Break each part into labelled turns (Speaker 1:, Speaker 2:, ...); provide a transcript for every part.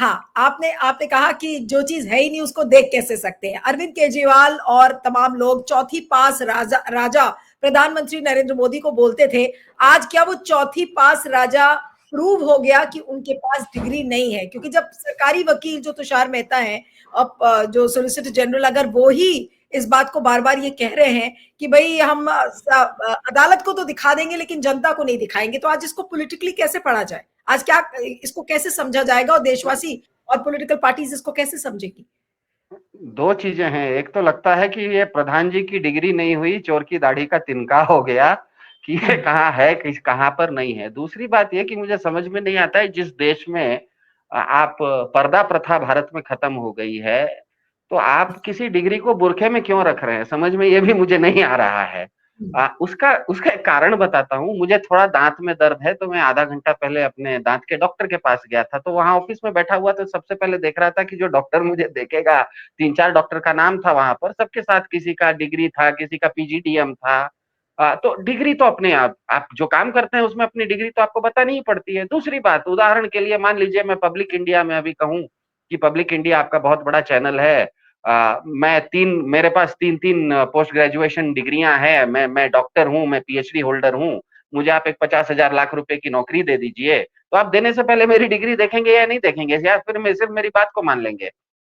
Speaker 1: हाँ, आपने आपने कहा कि जो चीज है ही नहीं उसको देख कैसे सकते हैं। अरविंद केजरीवाल और तमाम लोग चौथी पास राजा राजा प्रधानमंत्री नरेंद्र मोदी को बोलते थे। आज क्या वो चौथी पास राजा प्रूव हो गया कि उनके पास डिग्री नहीं है? क्योंकि जब सरकारी वकील जो तुषार मेहता है, अब जो सोलिसिटर जनरल, अगर वो ही इस बात को बार बार ये कह रहे हैं कि भाई हम अदालत को तो दिखा देंगे लेकिन जनता को नहीं दिखाएंगे, तो आज इसको पॉलिटिकली कैसे पढ़ा जाए? आज क्या इसको कैसे समझा जाएगा और देशवासी और पॉलिटिकल पार्टीज इसको कैसे समझेगी?
Speaker 2: दो चीजें हैं। एक तो लगता है कि ये प्रधान जी की डिग्री नहीं हुई, चोर की दाढ़ी का तिनका हो गया कि ये कहाँ है, किस कहाँ पर नहीं है। दूसरी बात ये कि मुझे समझ में नहीं आता है, जिस देश में आप पर्दा प्रथा भारत में खत्म हो गई है, तो आप किसी डिग्री को बुरखे में क्यों रख रहे हैं, समझ में ये भी मुझे नहीं आ रहा है। उसका उसका एक कारण बताता हूँ। मुझे थोड़ा दांत में दर्द है, तो मैं आधा घंटा पहले अपने दांत के डॉक्टर के पास गया था। तो वहां ऑफिस में बैठा हुआ, तो सबसे पहले देख रहा था कि जो डॉक्टर मुझे देखेगा, तीन चार डॉक्टर का नाम था वहां पर, सबके साथ किसी का डिग्री था, किसी का पीजीडीएम था। तो डिग्री तो अपने आप जो काम करते हैं उसमें अपनी डिग्री तो आपको बतानी ही पड़ती है। दूसरी बात, उदाहरण के लिए मान लीजिए मैं पब्लिक इंडिया में अभी कहूँ कि पब्लिक इंडिया आपका बहुत बड़ा चैनल है, मेरे पास तीन तीन पोस्ट ग्रेजुएशन डिग्रियां हैं, मैं डॉक्टर हूं, मैं पीएचडी होल्डर हूं, मुझे आप एक 50,000 लाख रुपए की नौकरी दे दीजिए, तो आप देने से पहले मेरी डिग्री देखेंगे या नहीं देखेंगे, या फिर मैं सिर्फ मेरी बात को मान लेंगे?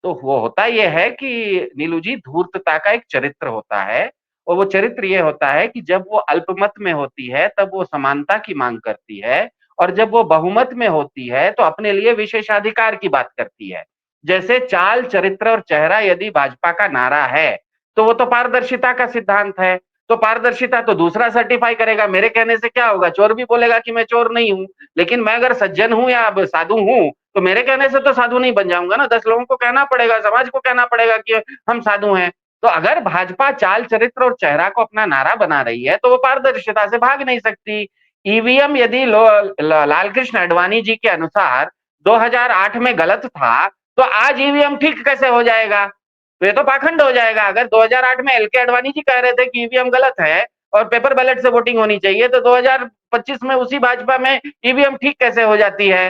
Speaker 2: तो वो होता यह है कि नीलू जी, धूर्तता का एक चरित्र होता है, और वो चरित्र ये होता है कि जब वो अल्पमत में होती है तब वो समानता की मांग करती है, और जब वो बहुमत में होती है तो अपने लिए विशेषाधिकार की बात करती है। जैसे चाल, चरित्र और चेहरा यदि भाजपा का नारा है, तो वो तो पारदर्शिता का सिद्धांत है। तो पारदर्शिता तो दूसरा सर्टिफाई करेगा, मेरे कहने से क्या होगा? चोर भी बोलेगा कि मैं चोर नहीं हूं, लेकिन मैं अगर सज्जन हूं या साधु हूं, तो मेरे कहने से तो साधु नहीं बन जाऊंगा ना, 10 लोगों को कहना पड़ेगा, समाज को कहना पड़ेगा कि हम साधु हैं। तो अगर भाजपा चाल, चरित्र और चेहरा को अपना नारा बना रही है, तो वो पारदर्शिता से भाग नहीं सकती। ईवीएम यदि लालकृष्ण आडवाणी जी के अनुसार 2008 में गलत था, तो आज ईवीएम ठीक कैसे हो जाएगा? तो ये तो पाखंड हो जाएगा। अगर 2008 में एलके आडवाणी जी कह रहे थे कि ईवीएम गलत है और पेपर बैलेट से वोटिंग होनी चाहिए, तो 2025 में उसी भाजपा में ईवीएम ठीक कैसे हो जाती है?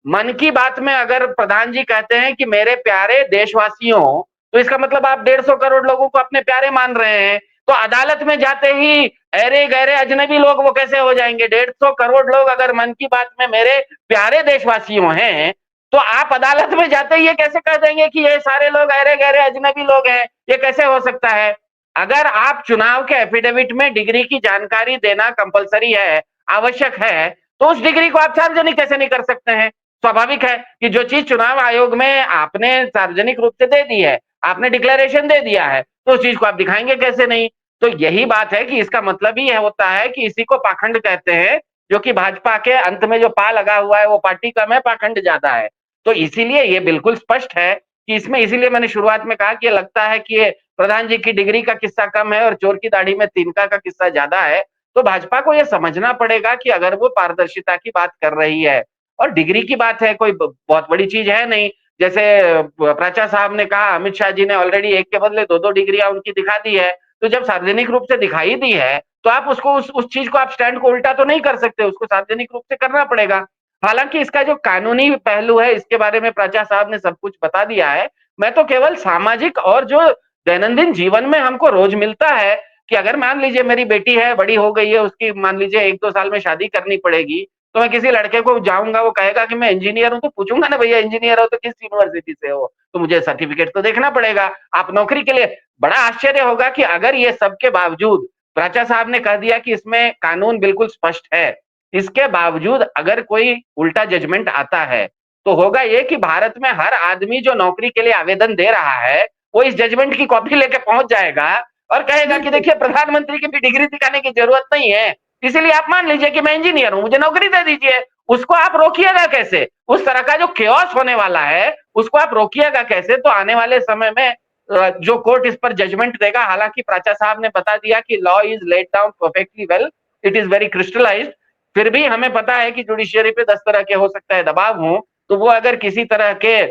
Speaker 2: मन की बात में अगर प्रधान जी कहते हैं कि मेरे प्यारे देशवासियों, तो इसका मतलब आप 150 करोड़ लोगों को अपने प्यारे मान रहे हैं। तो अदालत में जाते ही अरे गहरे अजनबी लोग वो कैसे हो जाएंगे? 150 करोड़ लोग अगर मन की बात में मेरे प्यारे देशवासियों हैं, तो आप अदालत में जाते ही ये कैसे कह देंगे कि ये सारे लोग अरे गहरे अजनबी लोग हैं? ये कैसे हो सकता है? अगर आप चुनाव के एफिडेविट में डिग्री की जानकारी देना कंपलसरी है, आवश्यक है, तो उस डिग्री को आप सार्वजनिक कैसे नहीं कर सकते हैं? स्वाभाविक है कि जो चीज चुनाव आयोग में आपने सार्वजनिक रूप से दे दी है, आपने डिक्लेरेशन दे दिया है, तो उस चीज को आप दिखाएंगे कैसे नहीं? तो यही बात है कि इसका मतलब ही होता है कि इसी को पाखंड कहते हैं, जो कि भाजपा के अंत में जो पा लगा हुआ है वो पार्टी कम है, पाखंड ज्यादा है। तो इसीलिए ये बिल्कुल स्पष्ट है कि इसमें, इसीलिए मैंने शुरुआत में कहा कि ये लगता है कि ये प्रधान जी की डिग्री का किस्सा कम है और चोर की दाढ़ी में तिनका का किस्सा ज्यादा है। तो भाजपा को यह समझना पड़ेगा कि अगर वो पारदर्शिता की बात कर रही है, और डिग्री की बात है, कोई बहुत बड़ी चीज है नहीं। जैसे प्राचा साहब ने कहा, अमित शाह जी ने ऑलरेडी एक के बदले दो दो डिग्रियां उनकी दिखा दी है, तो जब सार्वजनिक रूप से दिखाई दी है, तो आप उसको उस चीज को आप स्टैंड को उल्टा तो नहीं कर सकते, उसको सार्वजनिक रूप से करना पड़ेगा। हालांकि इसका जो कानूनी पहलू है, इसके बारे में प्राचा साहब ने सब कुछ बता दिया है। मैं तो केवल सामाजिक और जो दैनंदिन जीवन में हमको रोज मिलता है, कि अगर मान लीजिए मेरी बेटी है, बड़ी हो गई है, उसकी मान लीजिए 1-2 साल में शादी करनी पड़ेगी, तो मैं किसी लड़के को जाऊंगा, वो कहेगा कि मैं इंजीनियर हूं, तो पूछूंगा ना, भैया इंजीनियर हो तो किस यूनिवर्सिटी से हो? तो मुझे सर्टिफिकेट तो देखना पड़ेगा। आप नौकरी के लिए, बड़ा आश्चर्य होगा कि अगर ये सबके बावजूद, प्राचा साहब ने कह दिया कि इसमें कानून बिल्कुल स्पष्ट है, इसके बावजूद अगर कोई उल्टा जजमेंट आता है, तो होगा ये कि भारत में हर आदमी जो नौकरी के लिए आवेदन दे रहा है, वो इस जजमेंट की कॉपी लेके पहुंच जाएगा और कहेगा कि देखिए, प्रधानमंत्री की भी डिग्री दिखाने की जरूरत नहीं है, इसीलिए आप मान लीजिए कि मैं इंजीनियर हूं, मुझे नौकरी दे दीजिए। उसको आप रोकिएगा कैसे? उस तरह का जो केओस होने वाला है, उसको आप रोकिएगा कैसे? तो आने वाले समय में जो कोर्ट इस पर जजमेंट देगा, हालांकि प्राचा साहब ने बता दिया कि law is laid down perfectly well, it is very crystallised, फिर भी हमें पता है कि जुडिशियरी पे 10 तरह के हो सकता है दबाव हो, तो वो अगर किसी तरह के,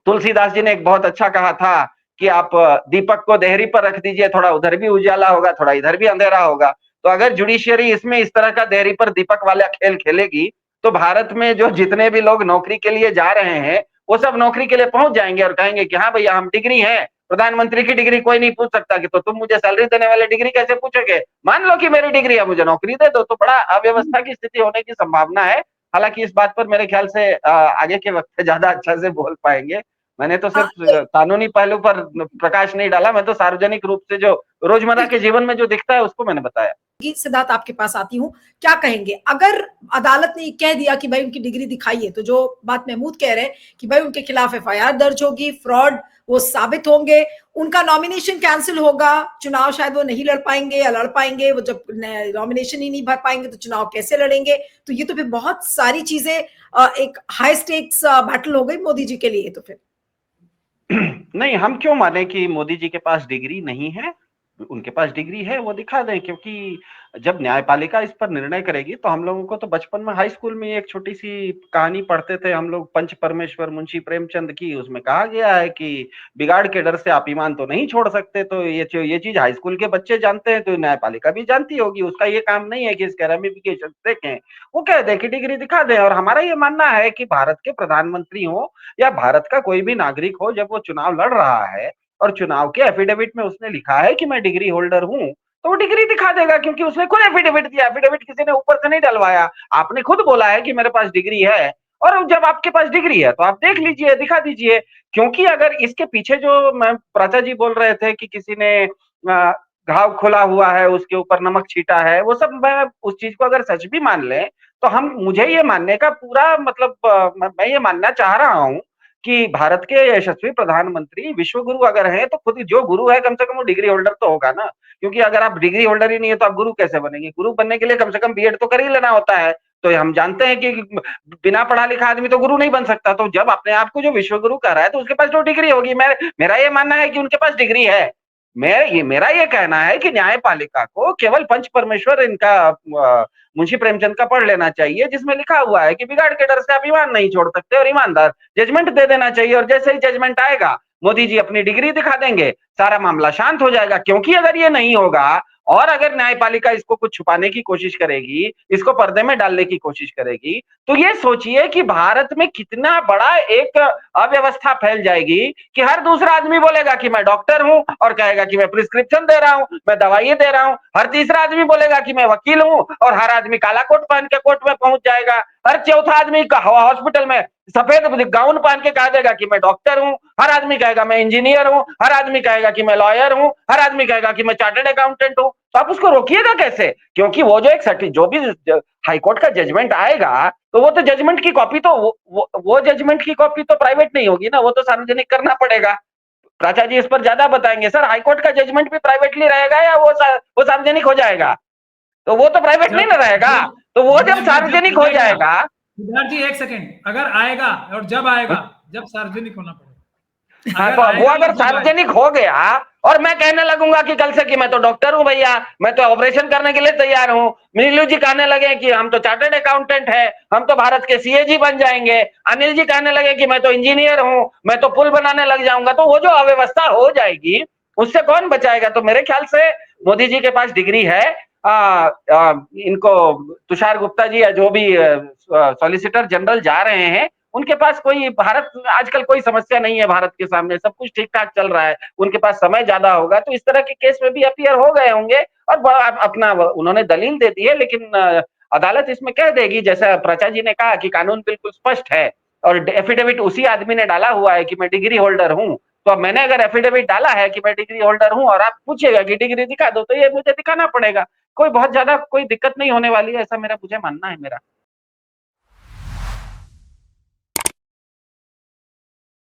Speaker 2: तुलसीदास जी ने एक बहुत अच्छा कहा था कि आप दीपक को देहरी पर रख दीजिए, थोड़ा उधर भी उजाला होगा, थोड़ा इधर भी अंधेरा होगा। तो अगर जुडिशियरी इसमें इस तरह का देहरी पर दीपक वाला खेल खेलेगी, तो भारत में जो जितने भी लोग नौकरी के लिए जा रहे हैं, वो सब नौकरी के लिए पहुंच जाएंगे और कहेंगे कि हाँ भैया हम डिग्री है, प्रधानमंत्री की डिग्री कोई नहीं पूछ सकता, कि तो तुम मुझे सैलरी देने वाले डिग्री कैसे पूछोगे, मान लो कि मेरी डिग्री है, मुझे नौकरी दे दो। तो बड़ा अव्यवस्था की स्थिति होने की संभावना है। हालांकि इस बात पर मेरे ख्याल से आगे के वक्त ज्यादा अच्छा से बोल पाएंगे। मैंने तो सिर्फ कानूनी पहलू पर प्रकाश नहीं डाला, मैं तो सार्वजनिक रूप से जो रोजमर्रा के जीवन में जो दिखता है उसको मैंने बताया।
Speaker 1: सिद्धार्थ आपके पास आती हूँ, क्या कहेंगे अगर अदालत ने कह दिया कि भाई उनकी डिग्री दिखाइए, तो जो बात महमूद कह रहे हैं कि भाई उनके खिलाफ एफआईआर दर्ज होगी, फ्रॉड वो साबित होंगे, उनका नॉमिनेशन कैंसिल होगा, चुनाव शायद वो नहीं लड़ पाएंगे या लड़ पाएंगे, वो जब नॉमिनेशन ही नहीं भर पाएंगे तो चुनाव कैसे लड़ेंगे, तो ये तो फिर बहुत सारी चीजें एक हाई स्टेक्स बैटल हो गई मोदी जी के लिए। तो फिर
Speaker 2: नहीं, हम क्यों माने कि मोदी जी के पास डिग्री नहीं है, उनके पास डिग्री है, वो दिखा दें। क्योंकि जब न्यायपालिका इस पर निर्णय करेगी, तो हम लोगों को तो बचपन में हाई स्कूल में एक छोटी सी कहानी पढ़ते थे हम लोग, पंच परमेश्वर मुंशी प्रेमचंद की, उसमें कहा गया है कि बिगाड़ के डर से आप ईमान तो नहीं छोड़ सकते। तो ये चीज हाई स्कूल के बच्चे जानते हैं, तो न्यायपालिका भी जानती होगी। उसका ये काम नहीं है कि इसके रेमिफिकेशन देखें, वो कह दे कि डिग्री दिखा दें। और हमारा ये मानना है कि भारत के प्रधानमंत्री हो या भारत का कोई भी नागरिक हो, जब वो चुनाव लड़ रहा है और चुनाव के एफिडेविट में उसने लिखा है कि मैं डिग्री होल्डर हूं, तो वो डिग्री दिखा देगा। क्योंकि उसने खुद एफिडेविट दिया, एफिडेविट किसी ने ऊपर से नहीं डलवाया, आपने खुद बोला है कि मेरे पास डिग्री है। और जब आपके पास डिग्री है तो आप देख लीजिए, दिखा दीजिए। क्योंकि अगर इसके पीछे जो मैं प्राचा जी बोल रहे थे कि किसी ने घाव खुला हुआ है, उसके ऊपर नमक छीटा है, वो सब मैं उस चीज को अगर सच भी मान ले, तो हम मुझे ये मानने का पूरा मतलब मैं ये मानना चाह रहा हूं कि भारत के यशस्वी प्रधानमंत्री विश्व गुरु अगर हैं, तो खुद जो गुरु है कम से कम वो डिग्री होल्डर तो होगा ना। क्योंकि अगर आप डिग्री होल्डर ही नहीं है तो आप गुरु कैसे बनेंगे? गुरु बनने के लिए कम से कम बीएड तो कर ही लेना होता है। तो हम जानते हैं कि बिना पढ़ा लिखा आदमी तो गुरु नहीं बन सकता। तो जब अपने आप को जो विश्व गुरु कह रहा है, तो उसके पास तो डिग्री होगी। मेरा ये मानना है कि उनके पास डिग्री है। मेरा ये कहना है कि न्यायपालिका को केवल पंच परमेश्वर इनका मुंशी प्रेमचंद का पढ़ लेना चाहिए, जिसमें लिखा हुआ है कि बिगाड़ के डर से आप ईमान नहीं छोड़ सकते, और ईमानदार जजमेंट दे देना चाहिए। और जैसे ही जजमेंट आएगा, मोदी जी अपनी डिग्री दिखा देंगे, सारा मामला शांत हो जाएगा। क्योंकि अगर ये नहीं होगा और अगर न्यायपालिका इसको कुछ छुपाने की कोशिश करेगी, इसको पर्दे में डालने की कोशिश करेगी, तो ये सोचिए कि भारत में कितना बड़ा एक अव्यवस्था फैल जाएगी कि हर दूसरा आदमी बोलेगा कि मैं डॉक्टर हूं और कहेगा कि मैं प्रिस्क्रिप्शन दे रहा हूं, मैं दवाई दे रहा हूं। हर तीसरा आदमी बोलेगा कि मैं वकील हूं और हर आदमी काला कोट पहन के कोर्ट में पहुंच जाएगा। हर चौथा आदमी हॉस्पिटल में सफेद गाउन पहन के कह देगा कि मैं डॉक्टर हूं। हर आदमी कहेगा मैं इंजीनियर हूं, हर आदमी कहेगा कि मैं लॉयर हूं, हर आदमी कहेगा कि मैं चार्टर्ड अकाउंटेंट हूं। तो आप उसको रोकिएगा कैसे? क्योंकि वो जो जो भी हाईकोर्ट का जजमेंट आएगा, तो वो तो जजमेंट की कॉपी तो वो जजमेंट की कॉपी तो प्राइवेट नहीं होगी ना, वो तो सार्वजनिक करना पड़ेगा। प्राचा जी इस पर ज्यादा बताएंगे। सर, हाईकोर्ट का जजमेंट भी प्राइवेटली रहेगा या वो सार्वजनिक हो जाएगा? तो वो तो प्राइवेट नहीं ना रहेगा। तो वो जब सार्वजनिक हो जाएगा,
Speaker 3: सिद्धार्थ जी एक सेकेंड, अगर आएगा और जब आएगा, जब सार्वजनिक होना पड़ेगा।
Speaker 2: हाँ, तो वो अगर सार्वजनिक हो गया और मैं कहने लगूंगा कि कल से कि मैं तो डॉक्टर हूं भैया, मैं तो ऑपरेशन करने के लिए तैयार हूं, नीलू जी कहने लगे कि हम तो चार्टर्ड अकाउंटेंट है, हम तो भारत के सीएजी बन जाएंगे, अनिल जी कहने लगे कि मैं तो इंजीनियर हूं, मैं तो पुल बनाने लग जाऊंगा, तो वो जो अव्यवस्था हो जाएगी उससे कौन बचाएगा? तो मेरे ख्याल से मोदी जी के पास डिग्री है। इनको तुषार गुप्ता जी या जो भी सॉलिसिटर जनरल जा रहे हैं, उनके पास कोई भारत आजकल कोई समस्या नहीं है, भारत के सामने सब कुछ ठीक ठाक चल रहा है, उनके पास समय ज्यादा होगा, तो इस तरह के केस में भी अपीयर हो गए होंगे और अपना उन्होंने दलील दे दी है। लेकिन अदालत इसमें कह देगी, जैसा प्रचा जी ने कहा कि कानून बिल्कुल स्पष्ट है और एफिडेविट उसी आदमी ने डाला हुआ है कि मैं डिग्री होल्डर हूं। तो अब मैंने अगर एफिडेविट डाला है कि मैं डिग्री होल्डर हूं और आप पूछिएगा कि डिग्री दिखा दो, तो ये मुझे दिखाना पड़ेगा। कोई बहुत ज्यादा कोई दिक्कत नहीं होने वाली है, ऐसा मुझे मानना है मेरा।